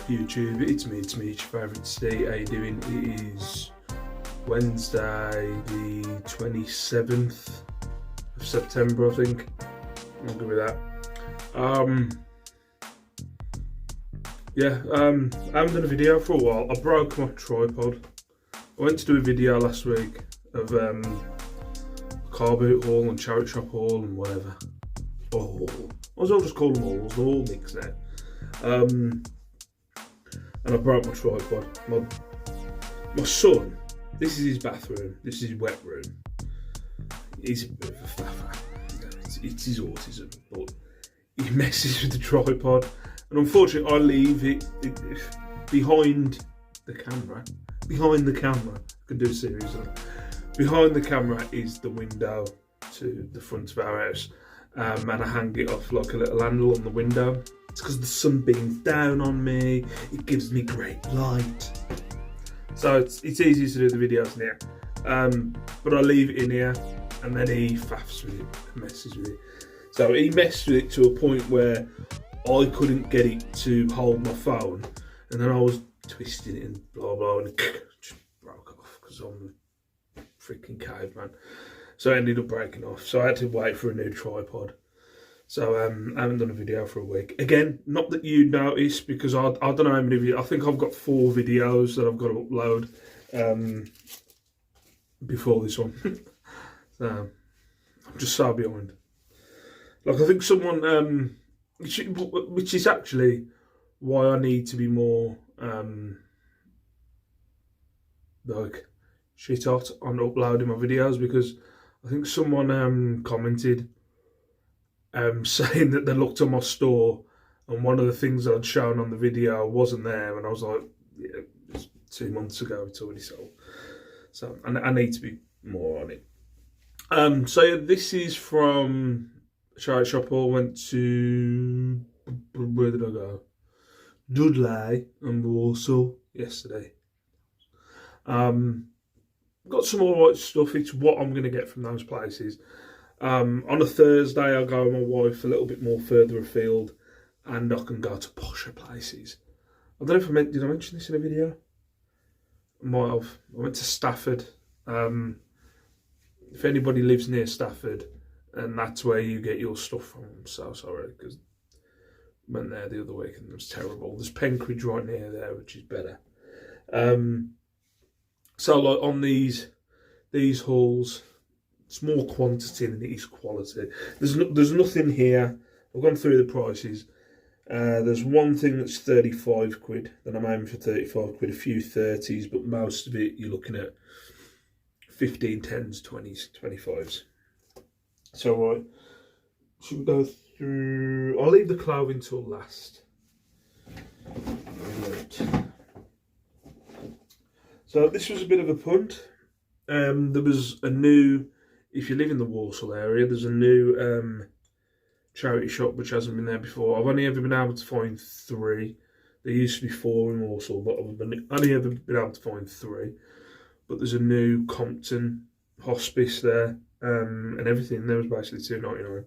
YouTube? It's me, your favourite Steve. How you doing? It is Wednesday the 27th of September, I think. I'll go with that. I haven't done a video for a while. I broke my tripod. I went to do a video last week of a car boot haul and charity shop haul and whatever. Oh, I was all just call them hauls, they're all mixed now. And I broke my tripod. My son, this is his bathroom, this is his wet room. He's a bit of a fluffer. It's his autism, but he messes with the tripod. And unfortunately, I leave it behind the camera. Behind the camera, I can do a series on it. Behind the camera is the window to the front of our house. And I hang it off like a little handle on the window. It's because the sun beams down on me. It gives me great light. So it's easy to do the videos in here. But I leave it in here and then he faffs with it and messes with it. So he messed with it to a point where I couldn't get it to hold my phone. And then I was twisting it and blah blah and it just broke off because I'm a freaking caveman. So it ended up breaking off. So I had to wait for a new tripod. So I haven't done a video for a week. Again, not that you notice because I don't know how many videos. I think I've got 4 videos that I've got to upload before this one. So I'm just so behind. Like I think someone, which is actually why I need to be more like shit hot on uploading my videos, because I think someone commented saying that they looked at my store and one of the things that I'd shown on the video wasn't there, and I was like, yeah, it was 2 months ago, it's already sold. So I need to be more on it. So yeah, this is from charity shop. I went to, where did I go? Dudley and Warsaw yesterday. Got some alright stuff. It's what I'm going to get from those places. On a Thursday, I go with my wife a little bit more further afield, and I can go to posher places. I don't know if did I mention this in a video? I might have. I went to Stafford. If anybody lives near Stafford, and that's where you get your stuff from, I'm so sorry, because I went there the other week and it was terrible. There's Penkridge right near there, which is better. So like on these hauls, it's more quantity than it is quality. There's nothing here. I've gone through the prices. There's one thing that's 35 quid. Then I'm aiming for 35 quid. A few 30s, but most of it you're looking at 15, 10s, 20s, 25s. So right, should we go through? I'll leave the clothing till last. Right. So this was a bit of a punt. There was a new, if you live in the Walsall area, there's a new charity shop which hasn't been there before. I've only ever been able to find 3. There used to be 4 in Walsall, but I've only ever been able to find 3. But there's a new Compton hospice there, and everything there was basically $2.99.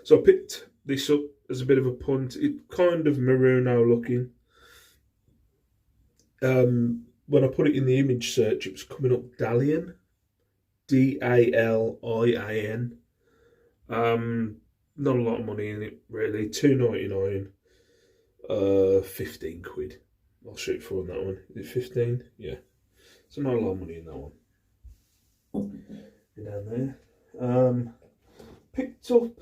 So I picked this up as a bit of a punt. It's kind of Maruno looking. When I put it in the image search, it was coming up Dalian, Dalian. Not a lot of money in it really. $2.99, 15 quid. I'll shoot for on that one. Is it 15? Yeah. So not a lot of money in that one. Down there. Picked up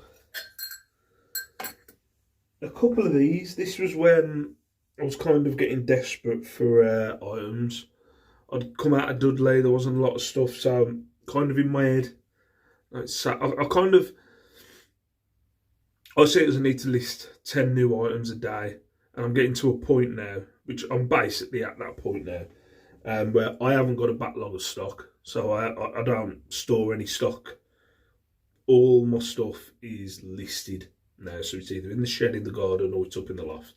a couple of these. This was when I was kind of getting desperate for items. I'd come out of Dudley, there wasn't a lot of stuff, so kind of in my head, I see it as I need to list 10 new items a day, and I'm getting to a point now, which I'm basically at that point now, where I haven't got a backlog of stock, so I don't store any stock. All my stuff is listed now, so it's either in the shed in the garden or it's up in the loft.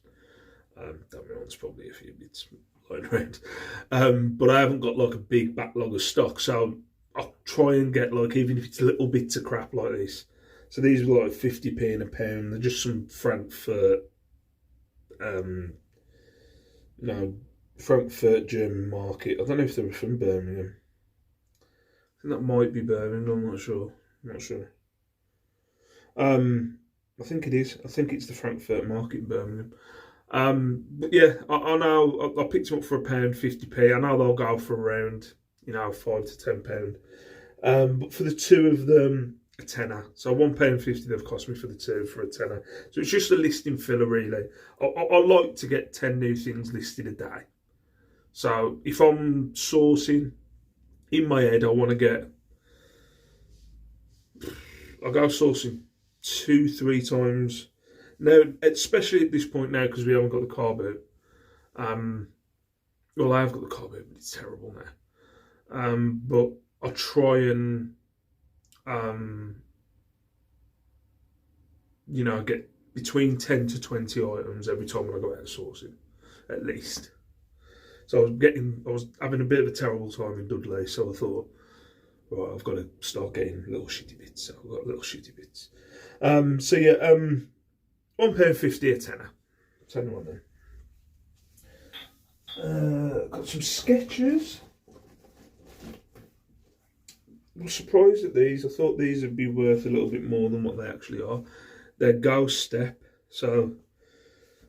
Don't know, there's probably a few bits lying around. But I haven't got like a big backlog of stock, so I'll try and get like, even if it's little bits of crap like this. So these were like 50p in a pound. They're just some Frankfurt you know, Frankfurt German market. I don't know if they were from Birmingham. I think that might be Birmingham. I'm not sure. I think it is. I think it's the Frankfurt market in Birmingham. But yeah, I know I picked them up for £1.50p. I know they'll go for around, £5 to £10. But for the two of them, a tenner. So £1.50 they've cost me for the two for a tenner. So it's just a listing filler, really. I like to get 10 new things listed a day. So if I'm sourcing, in my head, I'll go sourcing 2-3 times. Now, especially at this point now, because we haven't got the car boot. Well, I have got the car boot, but it's terrible now. But I'll try and, get between 10 to 20 items every time when I go out sourcing, at least. So I was having a bit of a terrible time in Dudley, so I thought, right, I've got to start getting little shitty bits. So I've got little shitty bits. So yeah, £1.50 a tenner. Tenner on there. Got some sketches. I was surprised at these. I thought these would be worth a little bit more than what they actually are. They're Ghost Step. So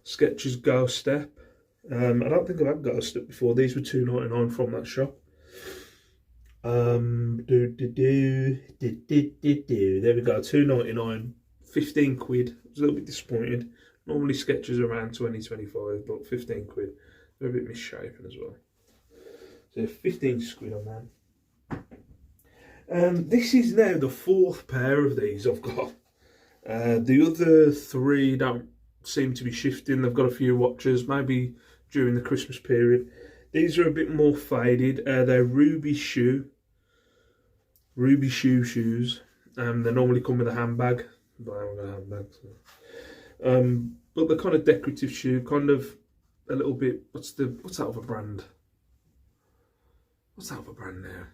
Sketches Ghost Step. I don't think I've had Ghost Step before. These were £2.99 from that shop. There we go, £2.99, 15 quid. I was a little bit disappointed. Normally Sketches are around 20-25, but 15 quid. They're a bit misshapen as well. So 15 quid on that. This is now the fourth pair of these I've got. The other three don't seem to be shifting. They've got a few watches, maybe during the Christmas period. These are a bit more faded. They're Ruby shoes. They normally come with a handbag, but I haven't got a handbag. So. But they're kind of decorative shoe, kind of a little bit. What's that other brand? What's that other brand now?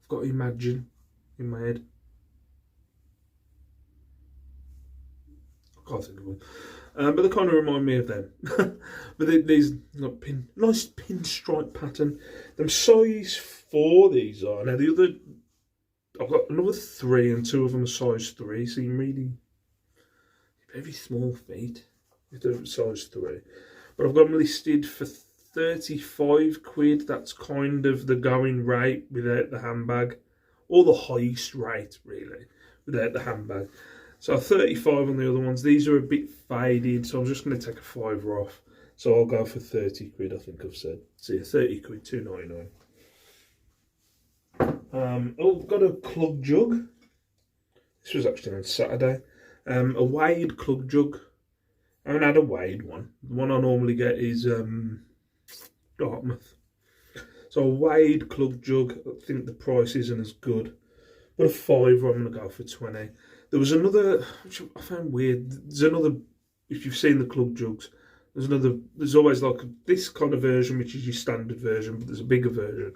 I've got Imagine in my head. I can't think of them. But they kind of remind me of them. But these nice pinstripe pattern. Them size 4 these are. Now the other, I've got another 3 and 2 of them are size 3. So you really very small feet if they're size 3. But I've got them listed for 35 quid. That's kind of the going rate without the handbag, or the highest rate really without the handbag. So 35 on the other ones. These are a bit faded, so I'm just going to take a £5 off. So I'll go for 30 quid, I think I've said. So yeah, 30 quid, £2.99. Oh, got a club jug. This was actually on Saturday. A Wade club jug. I haven't had a Wade one. The one I normally get is Dartmouth. So a Wade club jug. I think the price isn't as good. But a £5, I'm going to go for 20. There was another, which I found weird. There's another, if you've seen the club jugs, there's always like this kind of version, which is your standard version, but there's a bigger version.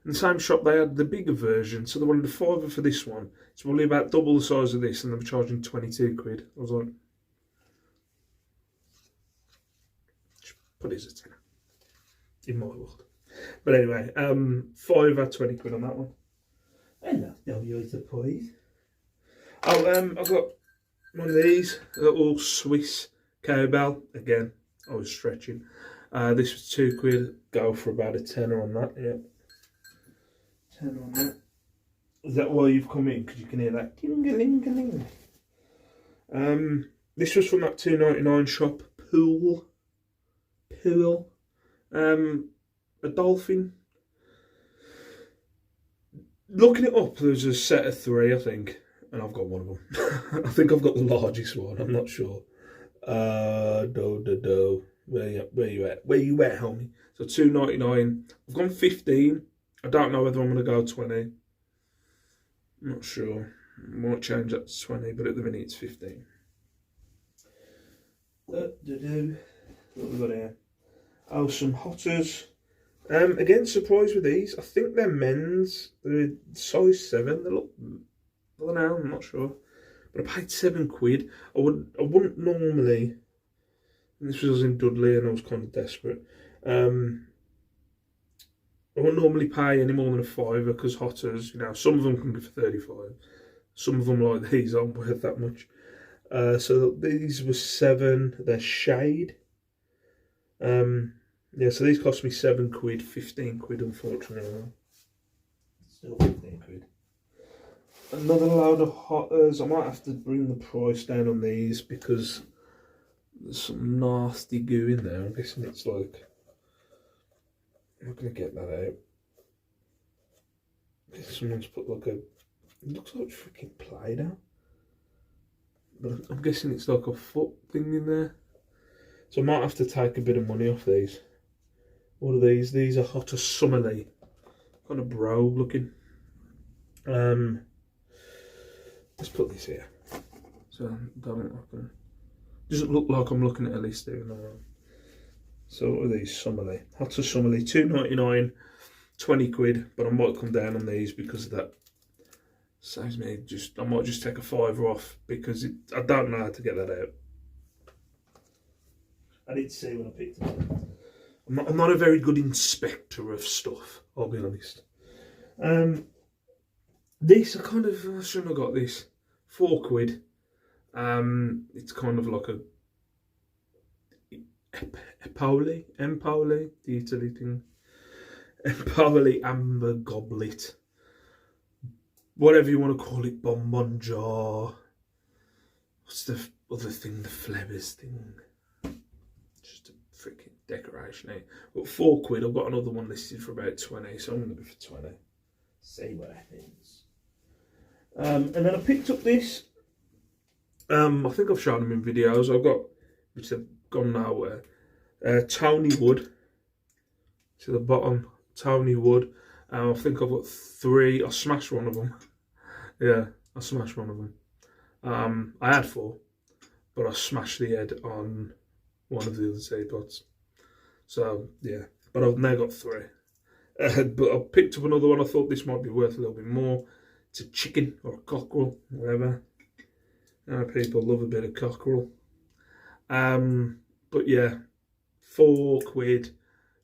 In the same shop, they had the bigger version, so they wanted a £5 for this one. It's probably about double the size of this, and they were charging 22 quid. I was like, put it as a tenner in my world. But anyway, £5 20 quid on that one. Hello, you're surprised. Oh, I've got one of these, a little Swiss cowbell. Again, I was stretching. This was 2 quid. Go for about a tenner on that. Yeah, 10 on that. Is that why you've come in? Because you can hear that ding-a-ling-a-ling. This was from that £2.99 shop. Pool. A dolphin. Looking it up, there's a set of 3, I think. And I've got one of them. I think I've got the largest one. I'm not sure. Where you at? Where you at, homie? So £2.99. I've gone 15. I don't know whether I'm going to go 20. I'm not sure. I might change that to 20, but at the minute it's 15. What have we got here? Oh, some hotters. Again, surprised with these. I think they're men's. They're size 7. They look, I don't know, I'm not sure. But I paid 7 quid. I wouldn't normally And this was in Dudley, and I was kind of desperate. I won't normally pay any more than a fiver because Hotters, you know, some of them can go for 35. Some of them, like these, aren't worth that much. So these were 7. They're shade. Yeah, so these cost me £7, 15 quid, unfortunately. Still 15 quid. Another load of Hotters. I might have to bring the price down on these because there's some nasty goo in there. I'm guessing it's like, I'm not going to get that out. Someone's put like a, it looks like freaking Play-Doh. But I'm guessing it's like a foot thing in there. So I might have to take a bit of money off these. What are these? These are Hotter Summerly. Kind of brogue looking. Let's put this here. So doesn't look like I'm looking at a list here. No. So what are these? Summerly. Hotter Summerly, £2.99, 20 quid. But I might come down on these because of that. Saves me I might just take a fiver off because I don't know how to get that out. I did see when I picked them up. I'm not a very good inspector of stuff, I'll be honest. This, I shouldn't have got this. 4 quid. It's kind of like a Empoli, the Italy thing. Empoli amber goblet. Whatever you want to call it, bonbon jar. What's the other thing? The Flebbers thing. Just a freaking decoration, eh? But 4 quid. I've got another one listed for about 20, so I'm going to go for 20. See what happens. And then I picked up this. I think I've shown them in videos. I've got, which have gone nowhere. Tony Wood. To the bottom, Tony Wood. I think I've got 3. I smashed one of them. Yeah, I smashed one of them. I had 4, but I smashed the head on one of the other teapots. So yeah, but I've now got 3. But I picked up another one. I thought this might be worth a little bit more. It's a chicken or a cockerel, whatever. People love a bit of cockerel. But yeah, 4 quid.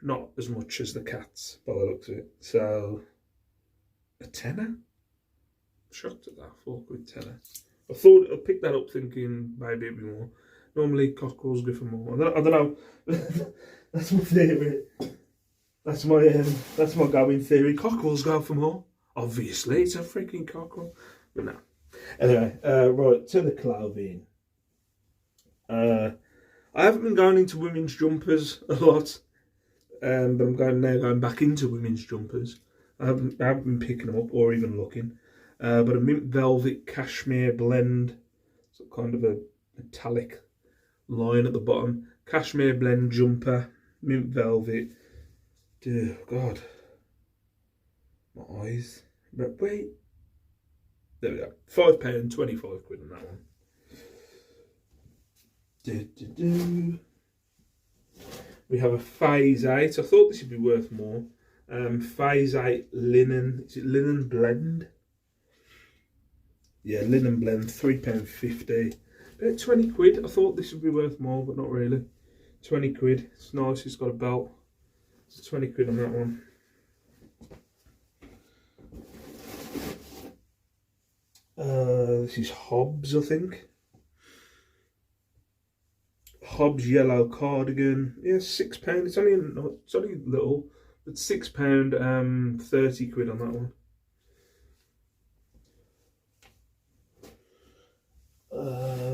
Not as much as the cats by the looks of it. So a tenner? Shocked at that, 4 quid tenner. I thought I picked that up thinking maybe it'd be more. Normally cockerels go for more. I don't know. That's my theory. That's my going theory. Cockerels go for more. Obviously, it's a freaking cockerel. But no. Anyway, right, to the clothing. I haven't been going into women's jumpers a lot. But I'm going back into women's jumpers. I haven't been picking them up or even looking. But a mint velvet cashmere blend. So kind of a metallic line at the bottom. Cashmere blend jumper. Mint velvet. Dear God. My eyes. But wait. There we go. £5, 25 quid on that one. We have a Phase 8. I thought this would be worth more. Phase 8 linen. Is it linen blend? Yeah, linen blend. £3.50. About 20 quid. I thought this would be worth more, but not really. 20 quid. It's nice. It's got a belt. It's 20 quid on that one. This is Hobbs, I think. Hobbs yellow cardigan. Yeah, £6. It's only little, but £6. 30 quid on that one.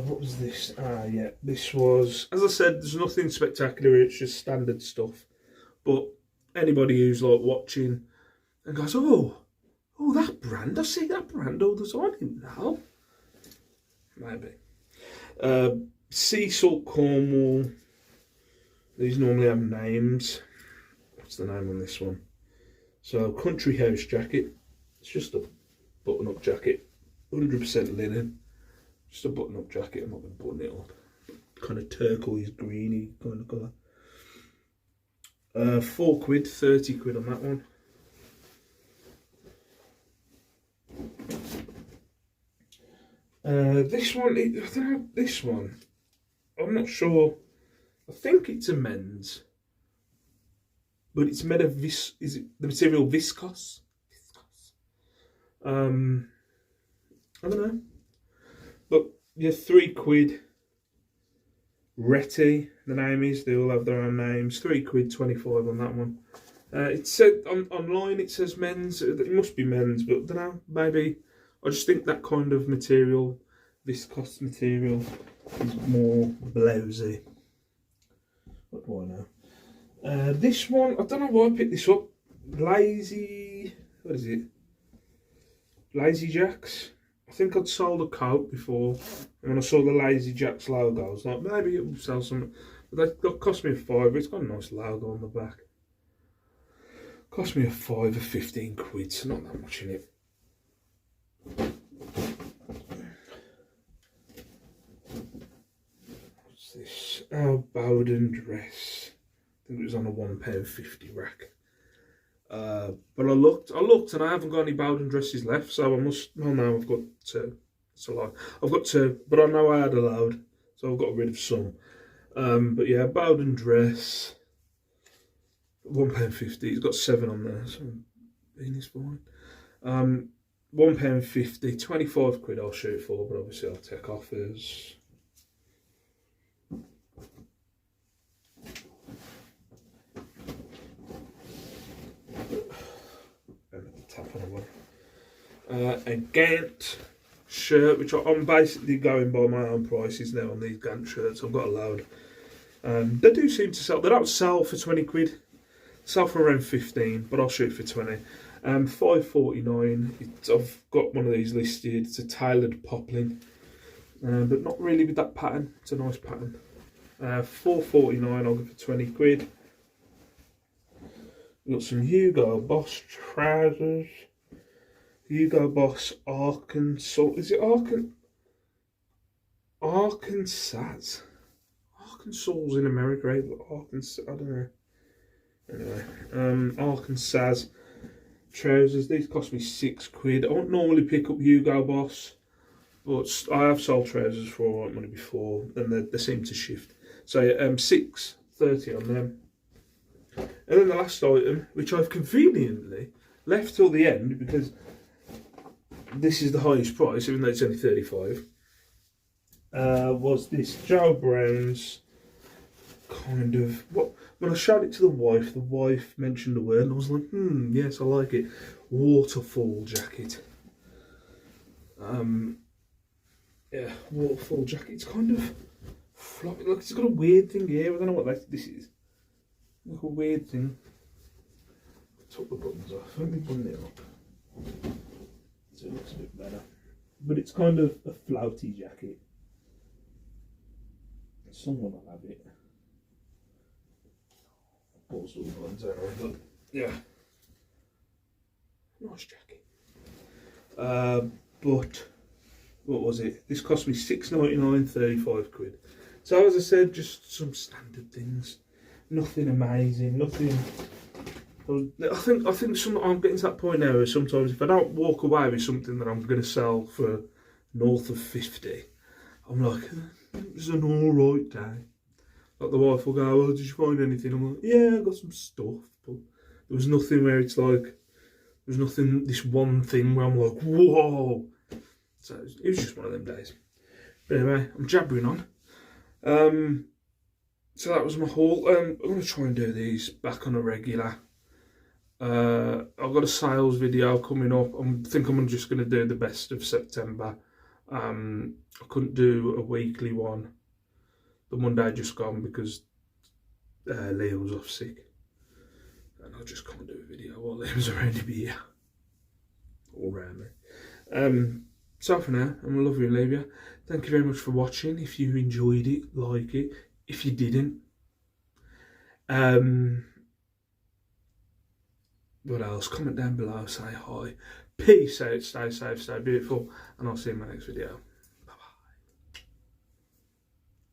What was this? Yeah, this was, as I said, there's nothing spectacular. It's just standard stuff. But anybody who's like watching and goes, oh, that brand, I see that brand all the time. I didn't know. Maybe. Sea Salt Cornwall. These normally have names. What's the name on this one? So, Country House jacket. It's just a button-up jacket. 100% linen. Just a button-up jacket. I'm not going to button it up. Kind of turquoise, greeny kind of colour. 4 quid, 30 quid on that one. This one, I don't know, this one. I'm not sure I think it's a men's, but it's made of is it the material viscose? I don't know, but yeah, £3. Retty, the name is. They all have their own names. £3, 25 on that one. It said online. It says men's. It must be men's, but I don't know. Maybe I just think that kind of material, viscose material, is more blousy. What do I know? This one, I don't know why I picked this up. Lazy. What is it? Lazy Jacks. I think I'd sold a coat before, and when I saw the Lazy Jacks logo, I was like, maybe it will sell some. But that cost me a £5. It's got a nice logo on the back. Cost me a £5 or £15, so not that much in it. What's this? Oh, Bowden dress. I think it was on a £1.50 rack. But I looked, and I haven't got any Bowden dresses left, so I must. Well, now I've got two. It's a lot. I've got two, but I know I had a load, so I've got rid of some. But yeah, Bowden dress, £1.50. It's got 7 on there, so it's fine. £1.50, £25 I'll shoot for, but obviously I'll take offers. A Gant shirt, which I'm basically going by my own prices now on these Gant shirts. I've got a load. They do seem to sell. They don't sell for £20. Sell for around 15, but I'll shoot for 20. £5.49. I've got one of these listed. It's a tailored poplin, but not really with that pattern. It's a nice pattern. £4.49. I'll go for £20. We've got some Hugo Boss trousers. Hugo Boss Arkansas. Is it Arkansas? Arkansas's in America, right? But Arkansas, I don't know. Anyway, Arkansas trousers. These cost me £6. I don't normally pick up Hugo Boss, but I have sold trousers for all right money before, and they seem to shift. So £6.30 on them. And then the last item, which I've conveniently left till the end because this is the highest price, even though it's only 35, was this Joe Brown's kind of, when I showed it to the wife mentioned the word, and I was like, yes, I like it. Waterfall jacket. Yeah, waterfall jacket. It's kind of floppy. Look, it's got a weird thing here. I don't know what this is. Like a weird thing. Took the buttons off. Let me button it up so it looks a bit better. But it's kind of a flouty jacket. Someone will have it. Pulls all the buttons out, but yeah, nice jacket. But what was it? This cost me £6.99, £35. So as I said, just some standard things. Nothing amazing, nothing. I think I'm getting to that point now where sometimes if I don't walk away with something that I'm going to sell for north of 50, I'm like, it was an alright day. Like the wife will go, well, did you find anything? I'm like, yeah, I got some stuff, but there was nothing where it's like, there's nothing, this one thing where I'm like, whoa. So it was just one of them days. But anyway, I'm jabbering on. So that was my haul. I'm going to try and do these back on a regular. I've got a sales video coming up. I think I'm just going to do the best of September. I couldn't do a weekly one. The Monday just gone because Liam was off sick. And I just can't do a video while Liam's around here. All around me. So for now, I'm going to love you and leave you. Thank you very much for watching. If you enjoyed it, like it. If you didn't, what else? Comment down below, say hi. Peace out, stay safe, stay beautiful, and I'll see you in my next video.